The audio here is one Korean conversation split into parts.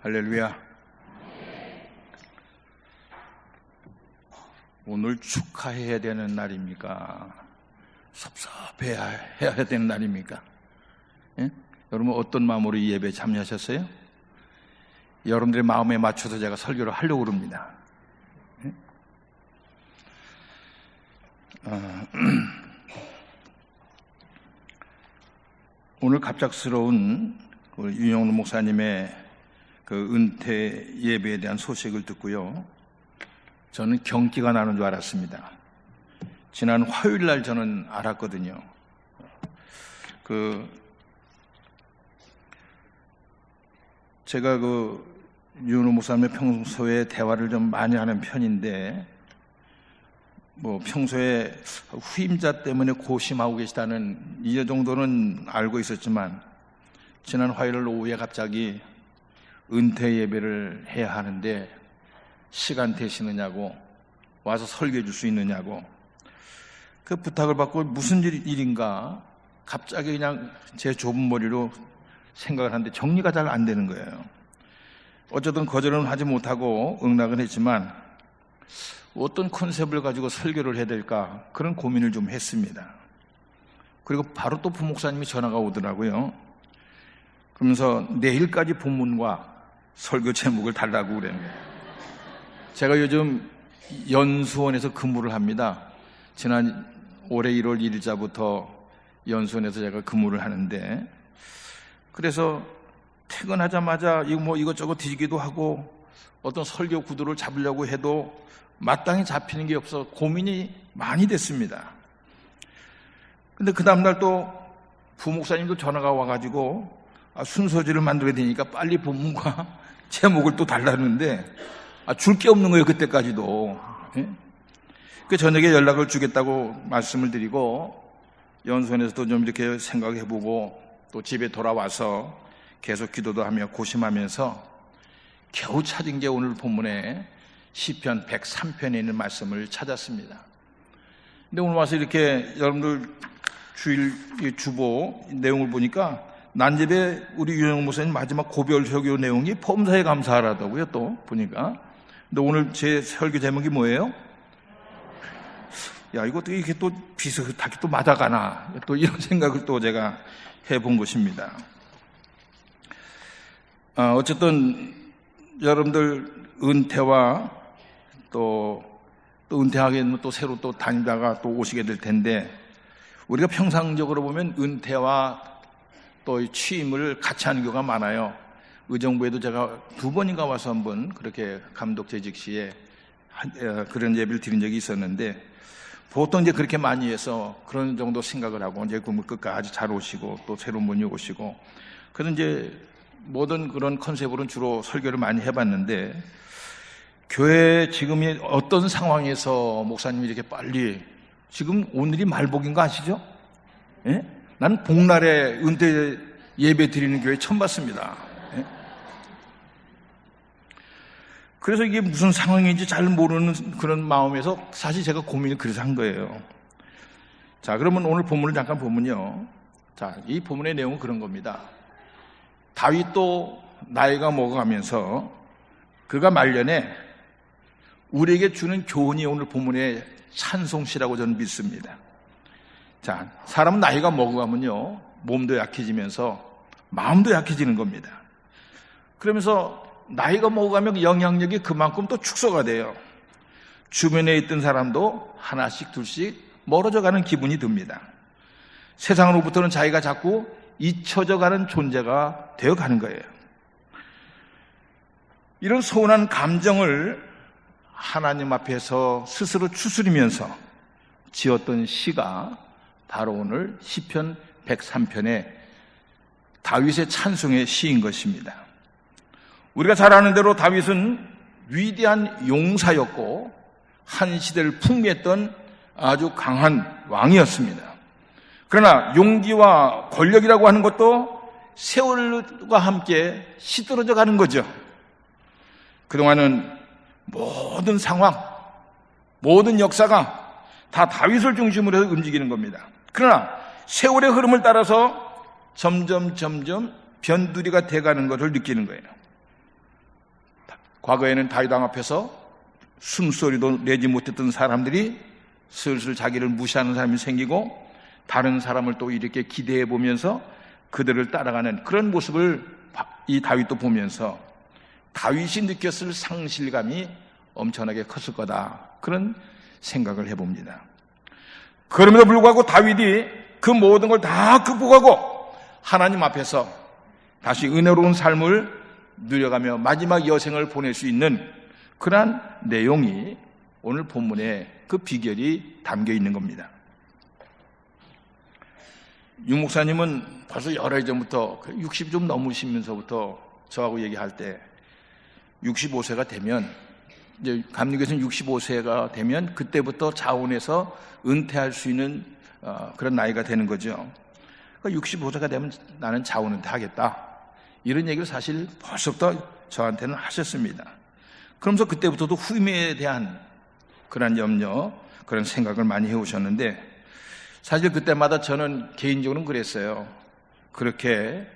할렐루야. 오늘 축하해야 되는 날입니까? 섭섭해야 되는 날입니까? 예? 여러분 어떤 마음으로 이 예배에 참여하셨어요? 여러분들의 마음에 맞춰서 제가 설교를 하려고 합니다. 예? 오늘 갑작스러운 윤영로 목사님의 그 은퇴 예배에 대한 소식을 듣고요, 저는 경기가 나는 줄 알았습니다. 지난 화요일 날 저는 알았거든요. 제가 윤영로 목사님의 평소에 대화를 좀 많이 하는 편인데, 평소에 후임자 때문에 고심하고 계시다는 이 정도는 알고 있었지만, 지난 화요일 오후에 갑자기 은퇴 예배를 해야 하는데 시간 되시느냐고, 와서 설교해 줄 수 있느냐고 그 부탁을 받고 무슨 일인가 갑자기 그냥 제 좁은 머리로 생각을 하는데 정리가 잘 안 되는 거예요. 어쨌든 거절은 하지 못하고 응낙은 했지만 어떤 컨셉을 가지고 설교를 해야 될까 그런 고민을 좀 했습니다. 그리고 바로 또 부목사님이 전화가 오더라고요. 그러면서 내일까지 본문과 설교 제목을 달라고 그러는 거예요. 제가 요즘 연수원에서 근무를 합니다. 지난 올해 1월 1일자부터 연수원에서 제가 근무를 하는데, 그래서 퇴근하자마자 이것저것 뒤지기도 하고 어떤 설교 구도를 잡으려고 해도 마땅히 잡히는 게 없어 고민이 많이 됐습니다. 근데 그 다음날 또 부목사님도 전화가 와가지고 순서지를 만들어야 되니까 빨리 본문과 제목을 또 달라는데 줄 게 없는 거예요, 그때까지도. 그 저녁에 연락을 주겠다고 말씀을 드리고 연수원에서도 좀 이렇게 생각해보고 또 집에 돌아와서 계속 기도도 하며 고심하면서 겨우 찾은 게 오늘 본문에 시편 103편에 있는 말씀을 찾았습니다. 근데 오늘 와서 이렇게 여러분들 주일 주보 내용을 보니까 난집에 우리 윤영로 목사님 마지막 고별 설교 내용이 범사에 감사하라더고요. 또 보니까. 근데 오늘 제 설교 제목이 뭐예요? 야, 이것도 이렇게 또 비슷하게 또 맞아가나, 또 이런 생각을 또 제가 해본 것입니다. 어쨌든 여러분들 은퇴와 또 은퇴하게 또 새로 또 다니다가 또 오시게 될 텐데, 우리가 평상적으로 보면 은퇴와 또 취임을 같이 하는 경우가 많아요. 의정부에도 제가 2번인가 와서 한번 그렇게 감독 재직 시에 그런 예배를 드린 적이 있었는데, 보통 이제 그렇게 많이 해서 그런 정도 생각을 하고 이제 끝까지 잘 오시고 또 새로운 분이 오시고, 그래서 이제 모든 그런 컨셉으로는 주로 설교를 많이 해봤는데, 교회 지금이 어떤 상황에서 목사님이 이렇게 빨리, 지금 오늘이 말복인 거 아시죠? 예? 난 복날에 은퇴 예배 드리는 교회 처음 봤습니다. 예? 그래서 이게 무슨 상황인지 잘 모르는 그런 마음에서 사실 제가 고민을 그래서 한 거예요. 자, 그러면 오늘 본문을 잠깐 보면요. 자, 이 본문의 내용은 그런 겁니다. 다윗도 나이가 먹어가면서 그가 말년에 우리에게 주는 교훈이 오늘 본문의 찬송시라고 저는 믿습니다. 자, 사람은 나이가 먹어가면요, 몸도 약해지면서 마음도 약해지는 겁니다. 그러면서 나이가 먹어가면 영향력이 그만큼 또 축소가 돼요. 주변에 있던 사람도 하나씩 둘씩 멀어져 가는 기분이 듭니다. 세상으로부터는 자기가 자꾸 잊혀져 가는 존재가 되어 가는 거예요. 이런 서운한 감정을 하나님 앞에서 스스로 추스리면서 지었던 시가 바로 오늘 시편 103편의 다윗의 찬송의 시인 것입니다. 우리가 잘 아는 대로 다윗은 위대한 용사였고 한 시대를 풍미했던 아주 강한 왕이었습니다. 그러나 용기와 권력이라고 하는 것도 세월과 함께 시들어져 가는 거죠. 그동안은 모든 상황, 모든 역사가 다 다윗을 중심으로 해서 움직이는 겁니다. 그러나 세월의 흐름을 따라서 점점 변두리가 돼가는 것을 느끼는 거예요. 과거에는 다윗 왕 앞에서 숨소리도 내지 못했던 사람들이 슬슬 자기를 무시하는 사람이 생기고 다른 사람을 또 이렇게 기대해 보면서 그들을 따라가는 그런 모습을 이 다윗도 보면서 다윗이 느꼈을 상실감이 엄청나게 컸을 거다, 그런 생각을 해봅니다. 그럼에도 불구하고 다윗이 그 모든 걸 다 극복하고 하나님 앞에서 다시 은혜로운 삶을 누려가며 마지막 여생을 보낼 수 있는 그러한 내용이 오늘 본문에 그 비결이 담겨 있는 겁니다. 유 목사님은 벌써 여러 해 전부터 60 좀 넘으시면서부터 저하고 얘기할 때 65세가 되면, 이제 감리교에서는 65세가 되면 그때부터 자원해서 은퇴할 수 있는 그런 나이가 되는 거죠. 65세가 되면 나는 자원 은퇴하겠다, 이런 얘기를 사실 벌써부터 저한테는 하셨습니다. 그러면서 그때부터도 후임에 대한 그런 염려, 그런 생각을 많이 해오셨는데, 사실 그때마다 저는 개인적으로는 그랬어요. 그렇게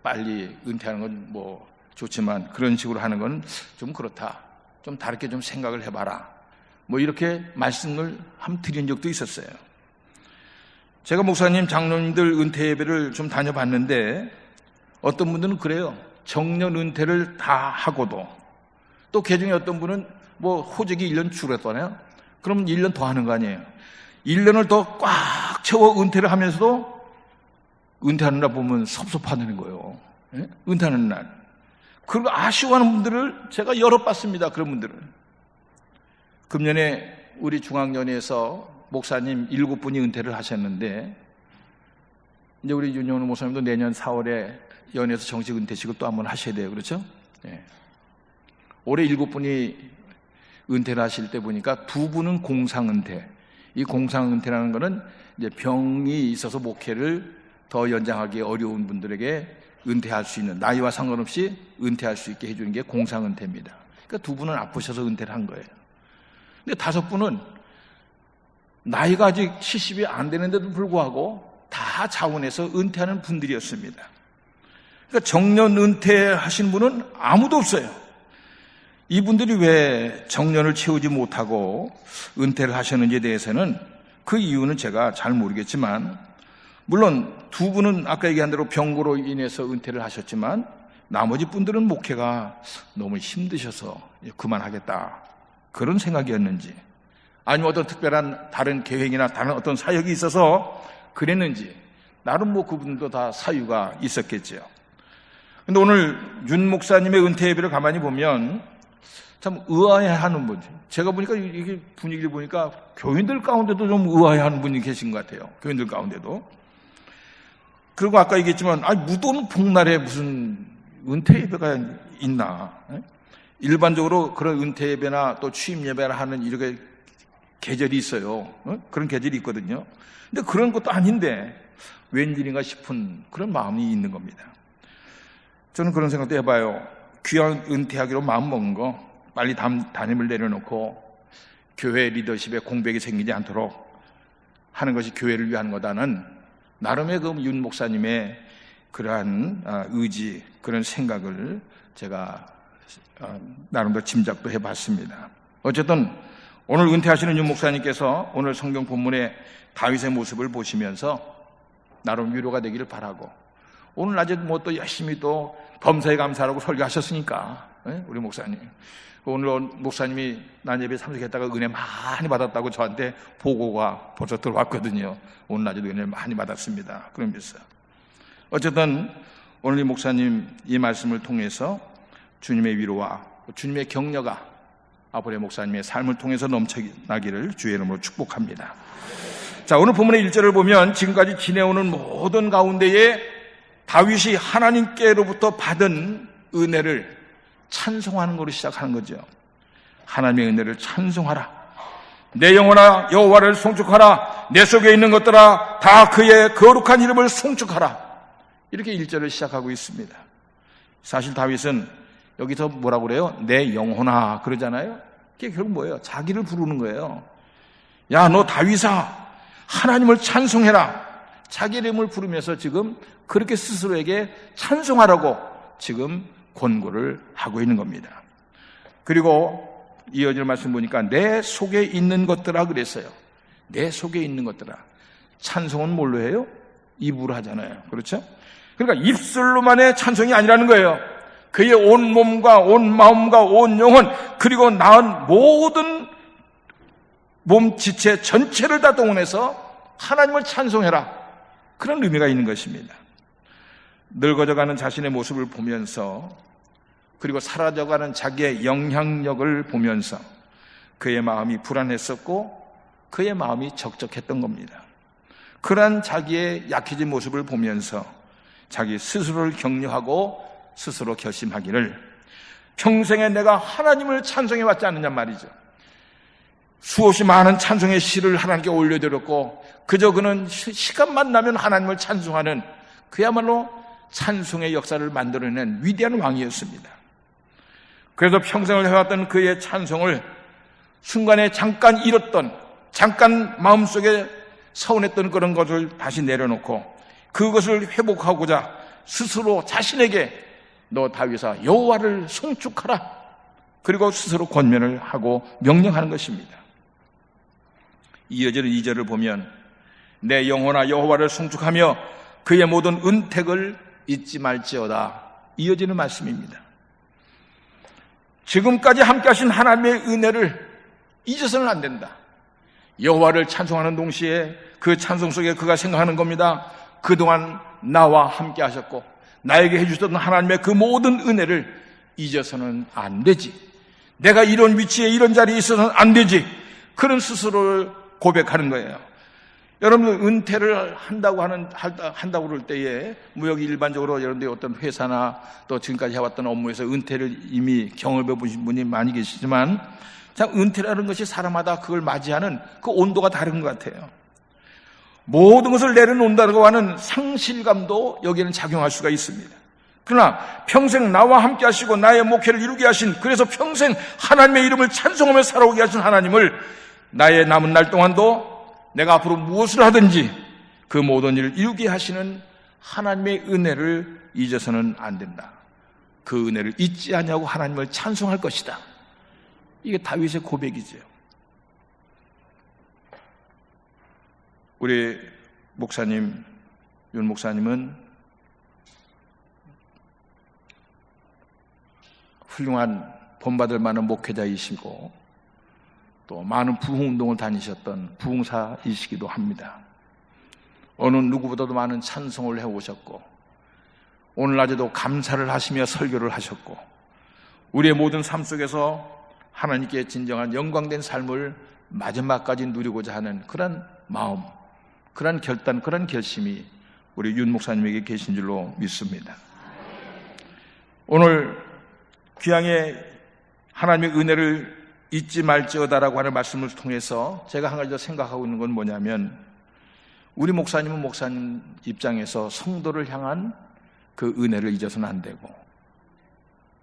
빨리 은퇴하는 건 뭐 좋지만 그런 식으로 하는 건 좀 그렇다, 좀 다르게 좀 생각을 해봐라, 뭐 이렇게 말씀을 한번 드린 적도 있었어요. 제가 목사님, 장로님들 은퇴 예배를 좀 다녀봤는데 어떤 분들은 그래요. 정년 은퇴를 다 하고도, 또 개중에 어떤 분은 뭐 호적이 1년 줄었잖아요. 그러면 1년 더 하는 거 아니에요. 1년을 더 꽉 채워 은퇴를 하면서도 은퇴하는 날 보면 섭섭하다는 거예요. 예? 은퇴하는 날. 그리고 아쉬워하는 분들을 제가 여러 봤습니다. 그런 분들을. 금년에 우리 중앙연회에서 목사님 7분이 은퇴를 하셨는데, 이제 우리 윤영훈 목사님도 내년 4월에 연회에서 정식 은퇴식을 또 한번 하셔야 돼요. 그렇죠? 예. 올해 7분이 은퇴를 하실 때 보니까 2분은 공상은퇴. 이 공상은퇴라는 거는 이제 병이 있어서 목회를 더 연장하기 어려운 분들에게 은퇴할 수 있는, 나이와 상관없이 은퇴할 수 있게 해주는 게 공상은퇴입니다. 그러니까 2분은 아프셔서 은퇴를 한 거예요. 근데 5분은 나이가 아직 70이 안 되는데도 불구하고 다 자원해서 은퇴하는 분들이었습니다. 그러니까 정년 은퇴하신 분은 아무도 없어요. 이분들이 왜 정년을 채우지 못하고 은퇴를 하셨는지에 대해서는 그 이유는 제가 잘 모르겠지만, 물론 2분은 아까 얘기한 대로 병고로 인해서 은퇴를 하셨지만 나머지 분들은 목회가 너무 힘드셔서 그만하겠다, 그런 생각이었는지, 아니면 어떤 특별한 다른 계획이나 다른 어떤 사역이 있어서 그랬는지, 나름 뭐 그분도 다 사유가 있었겠죠. 근데 오늘 윤 목사님의 은퇴 예배를 가만히 보면 참 의아해하는 분, 제가 보니까 이게 분위기를 보니까 교인들 가운데도 좀 의아해하는 분이 계신 것 같아요. 교인들 가운데도. 그리고 아까 얘기했지만, 무도는 복날에 무슨 은퇴 예배가 있나? 일반적으로 그런 은퇴 예배나 또 취임 예배를 하는 이렇게 계절이 있어요. 그런 계절이 있거든요. 근데 그런 것도 아닌데 웬일인가 싶은 그런 마음이 있는 겁니다. 저는 그런 생각도 해봐요. 귀한 은퇴하기로 마음먹은 거 빨리 담임을 내려놓고 교회 리더십에 공백이 생기지 않도록 하는 것이 교회를 위한 거다는 나름의 그 윤 목사님의 그러한 의지, 그런 생각을 제가 나름대로 짐작도 해봤습니다. 어쨌든 오늘 은퇴하시는 윤 목사님께서 오늘 성경 본문의 다윗의 모습을 보시면서 나름 위로가 되기를 바라고, 오늘 낮에 뭐 또 열심히 또 범사에 감사하라고 설교하셨으니까, 우리 목사님. 오늘 목사님이 난 예배 참석했다가 은혜 많이 받았다고 저한테 보고가 벌써 들어왔거든요. 오늘 낮에도 은혜를 많이 받았습니다. 그러면서 어쨌든 오늘 이 목사님 이 말씀을 통해서 주님의 위로와 주님의 격려가 앞으로의 목사님의 삶을 통해서 넘쳐나기를 주의 이름으로 축복합니다. 자, 오늘 본문의 1절을 보면 지금까지 지내오는 모든 가운데에 다윗이 하나님께로부터 받은 은혜를 찬송하는 것으로 시작하는 거죠. 하나님의 은혜를 찬송하라. 내 영혼아 여호와를 송축하라. 내 속에 있는 것들아 다 그의 거룩한 이름을 송축하라. 이렇게 1절을 시작하고 있습니다. 사실 다윗은 여기서 뭐라고 그래요? 내 영혼아 그러잖아요. 그게 결국 뭐예요? 자기를 부르는 거예요. 야, 너 다윗아, 하나님을 찬송해라. 자기 이름을 부르면서 지금 그렇게 스스로에게 찬송하라고 지금 권고를 하고 있는 겁니다. 그리고 이어지는 말씀 보니까 내 속에 있는 것들아 그랬어요. 내 속에 있는 것들아. 찬송은 뭘로 해요? 입으로 하잖아요. 그렇죠? 그러니까 입술로만의 찬송이 아니라는 거예요. 그의 온 몸과 온 마음과 온 영혼 그리고 낳은 모든 몸 지체 전체를 다 동원해서 하나님을 찬송해라. 그런 의미가 있는 것입니다. 늙어져가는 자신의 모습을 보면서 그리고 사라져가는 자기의 영향력을 보면서 그의 마음이 불안했었고 그의 마음이 적적했던 겁니다. 그러한 자기의 약해진 모습을 보면서 자기 스스로를 격려하고 스스로 결심하기를 평생에 내가 하나님을 찬송해왔지 않느냐 말이죠. 수없이 많은 찬송의 시를 하나님께 올려드렸고 그저 그는 시간만 나면 하나님을 찬송하는 그야말로 찬송의 역사를 만들어낸 위대한 왕이었습니다. 그래서 평생을 해왔던 그의 찬송을 순간에 잠깐 잃었던 잠깐 마음속에 서운했던 그런 것을 다시 내려놓고 그것을 회복하고자 스스로 자신에게 너 다윗아 여호와를 송축하라 그리고 스스로 권면을 하고 명령하는 것입니다. 이어지는 2절을 보면 내 영혼아 여호와를 송축하며 그의 모든 은택을 잊지 말지어다. 이어지는 말씀입니다. 지금까지 함께 하신 하나님의 은혜를 잊어서는 안 된다. 여호와를 찬송하는 동시에 그 찬송 속에 그가 생각하는 겁니다. 그동안 나와 함께 하셨고 나에게 해주셨던 하나님의 그 모든 은혜를 잊어서는 안 되지. 내가 이런 위치에 이런 자리에 있어서는 안 되지. 그런 스스로를 고백하는 거예요. 여러분 은퇴를 한다고 그럴 때에 무역이 일반적으로 여러분들이 어떤 회사나 또 지금까지 해왔던 업무에서 은퇴를 이미 경험해 보신 분이 많이 계시지만 참 은퇴라는 것이 사람마다 그걸 맞이하는 그 온도가 다른 것 같아요. 모든 것을 내려놓는다고 하는 상실감도 여기에는 작용할 수가 있습니다. 그러나 평생 나와 함께 하시고 나의 목회를 이루게 하신 그래서 평생 하나님의 이름을 찬송하며 살아오게 하신 하나님을 나의 남은 날 동안도 내가 앞으로 무엇을 하든지 그 모든 일을 이루게 하시는 하나님의 은혜를 잊어서는 안 된다. 그 은혜를 잊지 않냐고 하나님을 찬송할 것이다. 이게 다윗의 고백이죠. 우리 목사님, 윤 목사님은 훌륭한 본받을 만한 목회자이시고 또 많은 부흥운동을 다니셨던 부흥사이시기도 합니다. 어느 누구보다도 많은 찬송을 해오셨고 오늘날에도 감사를 하시며 설교를 하셨고 우리의 모든 삶 속에서 하나님께 진정한 영광된 삶을 마지막까지 누리고자 하는 그런 마음, 그런 결단, 그런 결심이 우리 윤 목사님에게 계신 줄로 믿습니다. 오늘 귀향의 하나님의 은혜를 잊지 말지어다라고 하는 말씀을 통해서 제가 한 가지 더 생각하고 있는 건 뭐냐면 우리 목사님은 목사님 입장에서 성도를 향한 그 은혜를 잊어서는 안 되고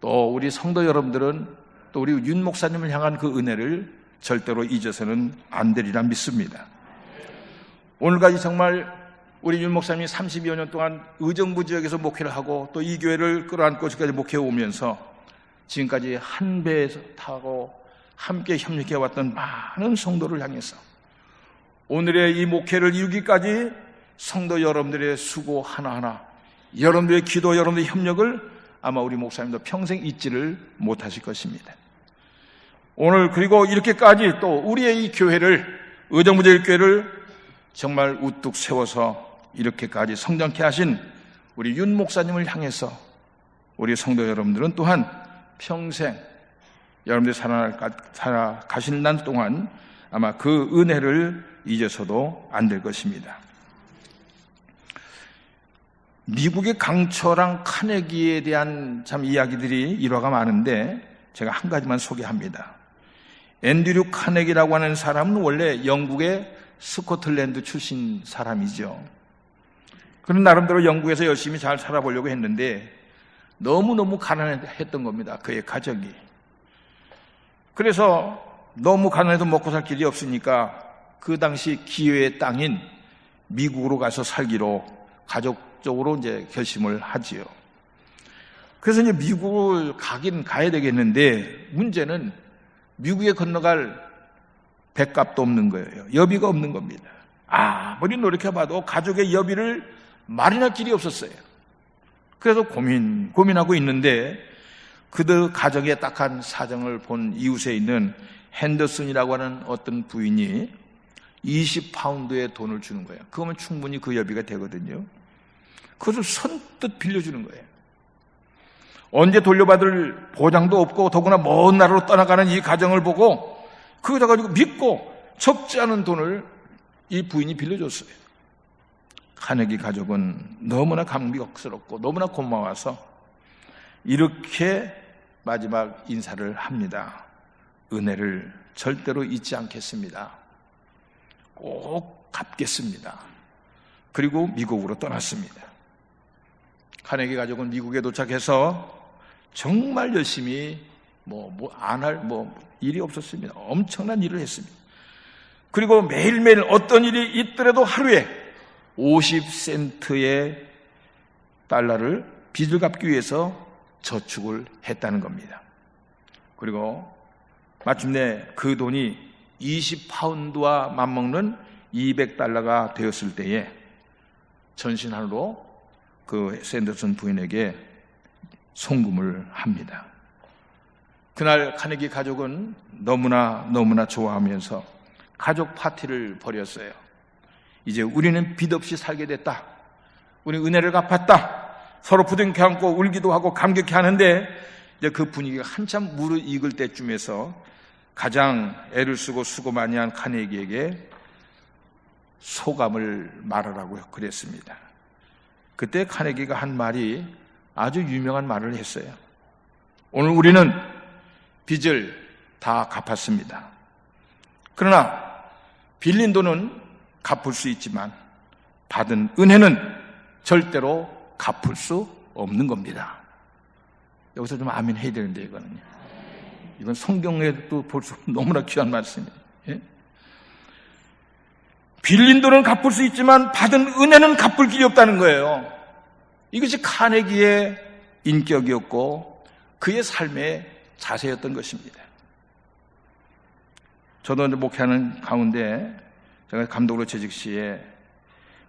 또 우리 성도 여러분들은 또 우리 윤 목사님을 향한 그 은혜를 절대로 잊어서는 안 되리라 믿습니다. 오늘까지 정말 우리 윤 목사님이 30여 년 동안 의정부 지역에서 목회를 하고 또 이 교회를 끌어안고 지금까지 목회해 오면서 지금까지 한 배에 타고 함께 협력해 왔던 많은 성도를 향해서 오늘의 이 목회를 이루기까지 성도 여러분들의 수고 하나하나 여러분들의 기도, 여러분들의 협력을 아마 우리 목사님도 평생 잊지를 못하실 것입니다. 오늘 그리고 이렇게까지 또 우리의 이 교회를 의정부제일교회를 정말 우뚝 세워서 이렇게까지 성장케 하신 우리 윤 목사님을 향해서 우리 성도 여러분들은 또한 평생 여러분들이 살아가시는 날 동안 아마 그 은혜를 잊어서도 안 될 것입니다. 미국의 강철왕 카네기에 대한 참 이야기들이 일화가 많은데 제가 한 가지만 소개합니다. 앤드류 카네기라고 하는 사람은 원래 영국의 스코틀랜드 출신 사람이죠. 그는 나름대로 영국에서 열심히 잘 살아보려고 했는데 너무너무 가난했던 겁니다. 그의 가족이. 그래서 너무 가난해도 먹고 살 길이 없으니까 그 당시 기회의 땅인 미국으로 가서 살기로 가족적으로 이제 결심을 하지요. 그래서 이제 미국을 가긴 가야 되겠는데 문제는 미국에 건너갈 배값도 없는 거예요. 여비가 없는 겁니다. 아무리 노력해봐도 가족의 여비를 마련할 길이 없었어요. 그래서 고민하고 있는데 그들 가정의 딱한 사정을 본 이웃에 있는 핸더슨이라고 하는 어떤 부인이 20파운드의 돈을 주는 거예요. 그러면 충분히 그 여비가 되거든요. 그것을 선뜻 빌려주는 거예요. 언제 돌려받을 보장도 없고 더구나 먼 나라로 떠나가는 이 가정을 보고 그거 가지고 믿고 적지 않은 돈을 이 부인이 빌려줬어요. 카네기 가족은 너무나 감격스럽고 너무나 고마워서 이렇게 마지막 인사를 합니다. 은혜를 절대로 잊지 않겠습니다. 꼭 갚겠습니다. 그리고 미국으로 떠났습니다. 카네기 가족은 미국에 도착해서 정말 열심히 안 할 일이 없었습니다. 엄청난 일을 했습니다. 그리고 매일매일 어떤 일이 있더라도 하루에 50센트의 달러를 빚을 갚기 위해서 저축을 했다는 겁니다. 그리고 마침내 그 돈이 20파운드와 맞먹는 200달러가 되었을 때에 전신하로 그 샌더슨 부인에게 송금을 합니다. 그날 카네기 가족은 너무나 좋아하면서 가족 파티를 벌였어요. 이제 우리는 빚 없이 살게 됐다. 우리 은혜를 갚았다. 서로 부둥켜 안고 울기도 하고 감격해 하는데 이제 그 분위기가 한참 무르익을 때쯤에서 가장 애를 쓰고 수고 많이 한 카네기에게 소감을 말하라고 그랬습니다. 그때 카네기가 한 말이 아주 유명한 말을 했어요. 오늘 우리는 빚을 다 갚았습니다. 그러나 빌린 돈은 갚을 수 있지만 받은 은혜는 절대로 갚을 수 없는 겁니다. 여기서 좀 아멘 해야 되는데 이건 성경에도 볼 수 너무나 귀한 말씀이에요. 예? 빌린 돈은 갚을 수 있지만 받은 은혜는 갚을 길이 없다는 거예요. 이것이 카네기의 인격이었고 그의 삶의 자세였던 것입니다. 저도 이제 목회하는 가운데 제가 감독으로 재직 시에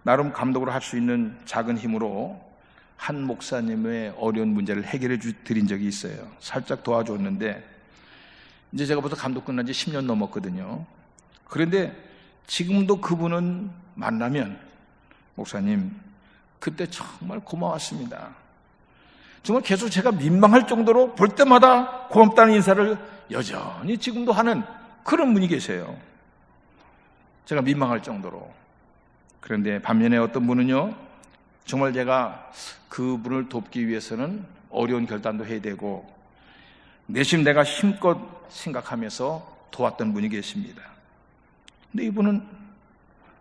나름 감독으로 할 수 있는 작은 힘으로 한 목사님의 어려운 문제를 해결해 드린 적이 있어요. 살짝 도와줬는데 이제 제가 벌써 감독 끝난 지 10년 넘었거든요. 그런데 지금도 그분은 만나면 목사님 그때 정말 고마웠습니다. 정말 계속 제가 민망할 정도로 볼 때마다 고맙다는 인사를 여전히 지금도 하는 그런 분이 계세요. 제가 민망할 정도로. 그런데 반면에 어떤 분은요, 정말 제가 그분을 돕기 위해서는 어려운 결단도 해야 되고 내심 내가 힘껏 생각하면서 도왔던 분이 계십니다. 근데 이분은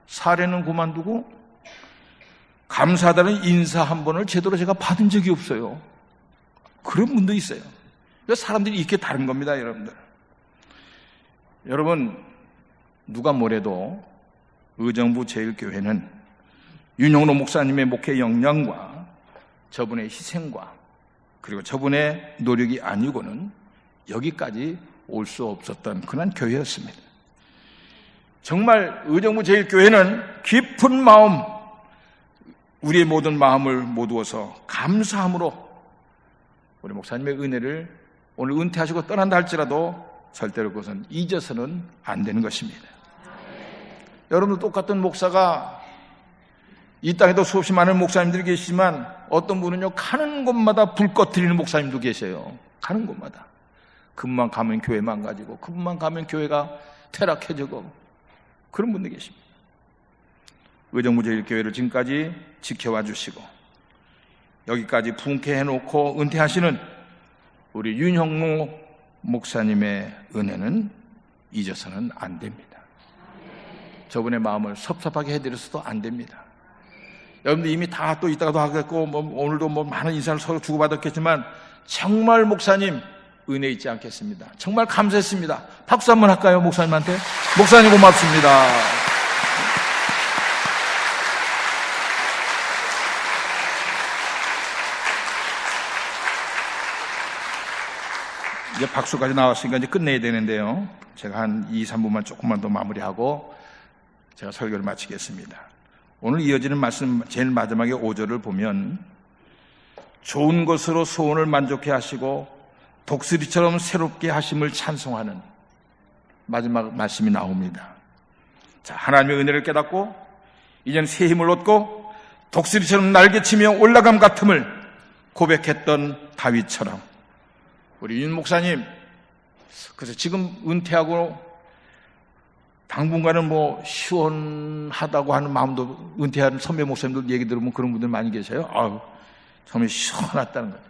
사례는 그만두고 감사하다는 인사 한 번을 제대로 제가 받은 적이 없어요. 그런 분도 있어요. 사람들이 이렇게 다른 겁니다, 여러분들. 여러분, 누가 뭐래도 의정부 제일교회는 윤영로 목사님의 목회 역량과 저분의 희생과 그리고 저분의 노력이 아니고는 여기까지 올 수 없었던 그런 교회였습니다. 정말 의정부 제일교회는 깊은 마음, 우리의 모든 마음을 모두어서 감사함으로 우리 목사님의 은혜를 오늘 은퇴하시고 떠난다 할지라도 절대로 그것은 잊어서는 안 되는 것입니다. 여러분도 똑같은 목사가 이 땅에도 수없이 많은 목사님들이 계시지만 어떤 분은요 가는 곳마다 불 꺼트리는 목사님도 계세요. 가는 곳마다 그분만 가면 교회 망가지고 그분만 가면 교회가 퇴락해지고 그런 분도 계십니다. 의정부 제일교회를 지금까지 지켜와 주시고 여기까지 부흥케 해놓고 은퇴하시는 우리 윤형무 목사님의 은혜는 잊어서는 안 됩니다. 저분의 마음을 섭섭하게 해드려서도 안 됩니다. 여러분들 이미 다 또 이따가도 하겠고 오늘도 많은 인사를 서로 주고받았겠지만 정말 목사님 은혜 잊지 않겠습니다. 정말 감사했습니다. 박수 한번 할까요, 목사님한테? 목사님 고맙습니다. 이제 박수까지 나왔으니까 이제 끝내야 되는데요. 제가 한 2, 3분만 조금만 더 마무리하고 제가 설교를 마치겠습니다. 오늘 이어지는 말씀 제일 마지막에 5절을 보면 좋은 것으로 소원을 만족해 하시고 독수리처럼 새롭게 하심을 찬송하는 마지막 말씀이 나옵니다. 자, 하나님의 은혜를 깨닫고 이제는 새 힘을 얻고 독수리처럼 날개치며 올라감 같음을 고백했던 다윗처럼 우리 윤 목사님, 그래서 지금 은퇴하고 당분간은 뭐 시원하다고 하는 마음도, 은퇴하는 선배 목사님들 얘기 들으면 그런 분들 많이 계세요. 아유, 처음에 시원했다는 거예요.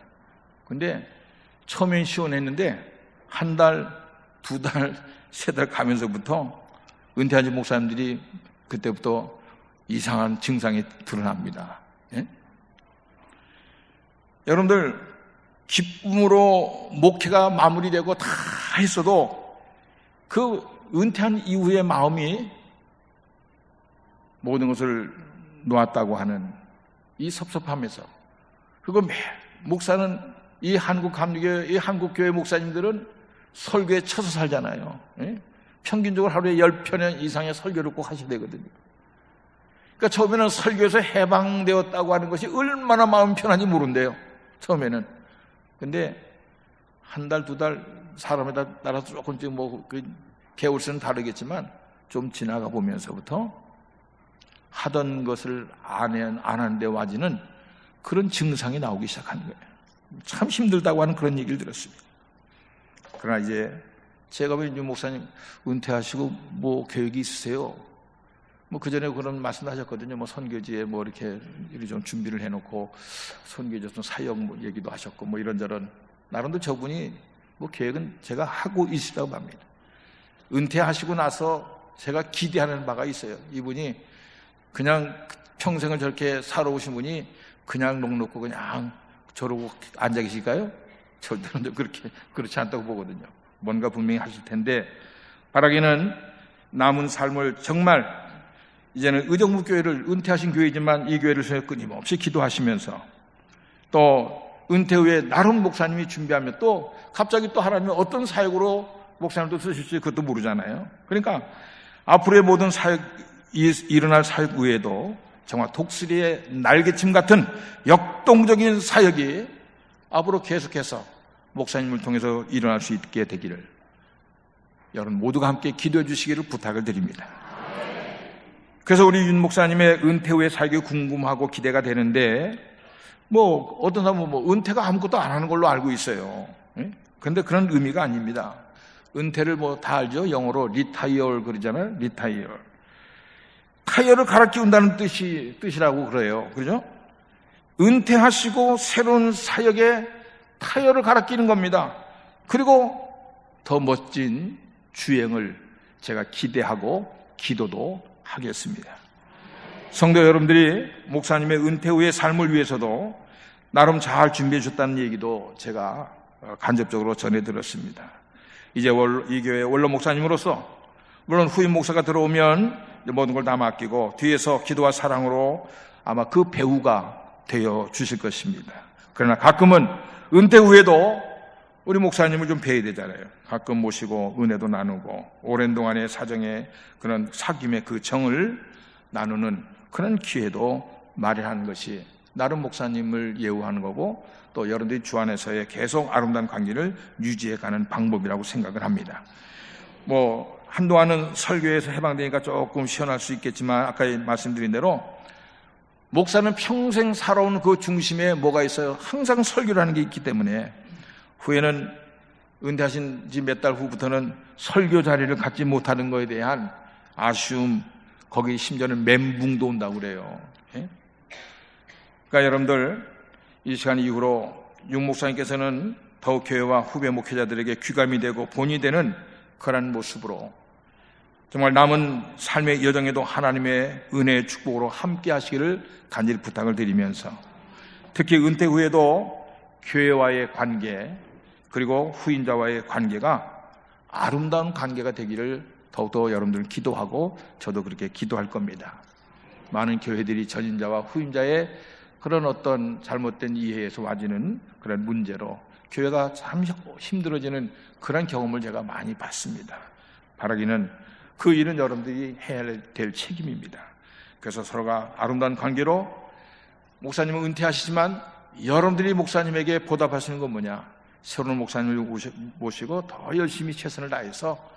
근데 처음엔 시원했는데 한 달, 두 달, 세 달 가면서부터 은퇴한 목사님들이 그때부터 이상한 증상이 드러납니다. 예? 여러분들 기쁨으로 목회가 마무리되고 다 했어도 그 은퇴한 이후의 마음이 모든 것을 놓았다고 하는 이 섭섭함에서, 그리고 매 목사는 이 한국 감리교, 이 한국교회 목사님들은 설교에 쳐서 살잖아요. 예? 평균적으로 하루에 10편 이상의 설교를 꼭 하셔야 되거든요. 그러니까 처음에는 설교에서 해방되었다고 하는 것이 얼마나 마음 편한지 모른대요, 처음에는. 근데 한 달, 두 달 사람에 따라서 조금씩 뭐 개월수는 다르겠지만 좀 지나가 보면서부터 하던 것을 안 하는데 와지는 그런 증상이 나오기 시작하는 거예요. 참 힘들다고 하는 그런 얘기를 들었습니다. 그러나 이제 제가 왜 목사님 은퇴하시고 뭐 계획이 있으세요? 뭐 그전에 그런 말씀도 하셨거든요. 뭐 선교지에 뭐 이렇게 좀 준비를 해놓고 선교지 사역 뭐 얘기도 하셨고 뭐 이런저런, 나름대로 저분이 뭐 계획은 제가 하고 있으라고 합니다. 은퇴하시고 나서 제가 기대하는 바가 있어요. 이분이 그냥 평생을 저렇게 살아오신 분이 그냥 넉넉고 그냥 저러고 앉아 계실까요? 절대로 그렇지 않다고 보거든요. 뭔가 분명히 하실 텐데, 바라기는 남은 삶을 정말 이제는 의정부교회를, 은퇴하신 교회지만 이 교회를 위해서 끊임없이 기도하시면서, 또 은퇴 후에 나름 목사님이 준비하면 또 갑자기 또 하나님이 어떤 사역으로 목사님도 쓰실지 그것도 모르잖아요. 그러니까 앞으로의 모든 사역, 일어날 사역 외에도 정말 독수리의 날개침 같은 역동적인 사역이 앞으로 계속해서 목사님을 통해서 일어날 수 있게 되기를 여러분 모두가 함께 기도해 주시기를 부탁을 드립니다. 그래서 우리 윤 목사님의 은퇴 후의 사역이 궁금하고 기대가 되는데, 뭐 어떤 사람은 뭐 은퇴가 아무것도 안 하는 걸로 알고 있어요. 그런데 그런 의미가 아닙니다. 은퇴를 뭐 다 알죠? 영어로 retire 그러잖아요. retire. 타이어를 갈아 끼운다는 뜻이라고 그래요. 그죠? 은퇴하시고 새로운 사역에 타이어를 갈아 끼는 겁니다. 그리고 더 멋진 주행을 제가 기대하고 기도도 하겠습니다. 성도 여러분들이 목사님의 은퇴 후의 삶을 위해서도 나름 잘 준비해 줬다는 얘기도 제가 간접적으로 전해 들었습니다. 이제 이 교회 원로 목사님으로서 물론 후임 목사가 들어오면 모든 걸 다 맡기고 뒤에서 기도와 사랑으로 아마 그 배우가 되어 주실 것입니다. 그러나 가끔은 은퇴 후에도 우리 목사님을 좀 뵈야 되잖아요. 가끔 모시고 은혜도 나누고 오랜 동안의 사정의 그런 사귐의 그 정을 나누는 그런 기회도 마련하는 것이 나름 목사님을 예우하는 거고, 또 여러분들이 주 안에서의 계속 아름다운 관계를 유지해가는 방법이라고 생각을 합니다. 뭐 한동안은 설교에서 해방되니까 조금 시원할 수 있겠지만 아까 말씀드린 대로 목사는 평생 살아온 그 중심에 뭐가 있어요? 항상 설교를 하는 게 있기 때문에 후에는 은퇴하신 지 몇 달 후부터는 설교 자리를 갖지 못하는 것에 대한 아쉬움, 거기 심지어는 멘붕도 온다고 그래요. 그러니까 여러분들 이 시간 이후로 윤 목사님께서는 더욱 교회와 후배 목회자들에게 귀감이 되고 본이 되는 그런 모습으로 정말 남은 삶의 여정에도 하나님의 은혜의 축복으로 함께 하시기를 간절히 부탁을 드리면서, 특히 은퇴 후에도 교회와의 관계 그리고 후임자와의 관계가 아름다운 관계가 되기를 더욱더 여러분들 기도하고 저도 그렇게 기도할 겁니다. 많은 교회들이 전임자와 후임자의 그런 어떤 잘못된 이해에서 와지는 그런 문제로 교회가 참 힘들어지는 그런 경험을 제가 많이 봤습니다. 바라기는 그 일은 여러분들이 해야 될 책임입니다. 그래서 서로가 아름다운 관계로, 목사님은 은퇴하시지만 여러분들이 목사님에게 보답할 수 있는 건 뭐냐? 새로운 목사님을 모시고 더 열심히 최선을 다해서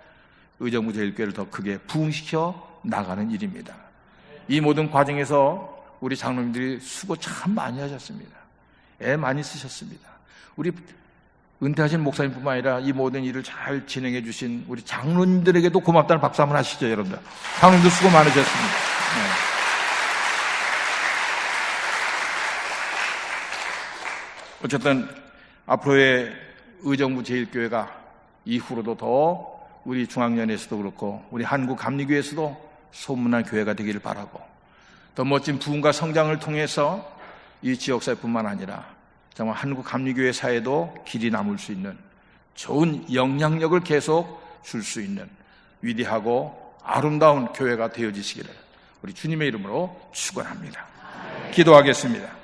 의정부 제일교회를 더 크게 부흥시켜 나가는 일입니다. 이 모든 과정에서 우리 장로님들이 수고 참 많이 하셨습니다. 애 많이 쓰셨습니다. 우리 은퇴하신 목사님뿐만 아니라 이 모든 일을 잘 진행해 주신 우리 장로님들에게도 고맙다는 박수 한번 하시죠, 여러분들. 장로님들 수고 많으셨습니다. 네. 어쨌든 앞으로의 의정부 제일교회가 이후로도 더 우리 중앙연에서도 그렇고 우리 한국감리교회에서도 소문난 교회가 되기를 바라고, 더 멋진 부흥과 성장을 통해서 이 지역사회뿐만 아니라 정말 한국감리교회 사회도 길이 남을 수 있는 좋은 영향력을 계속 줄 수 있는 위대하고 아름다운 교회가 되어지시기를 우리 주님의 이름으로 축원합니다. 기도하겠습니다.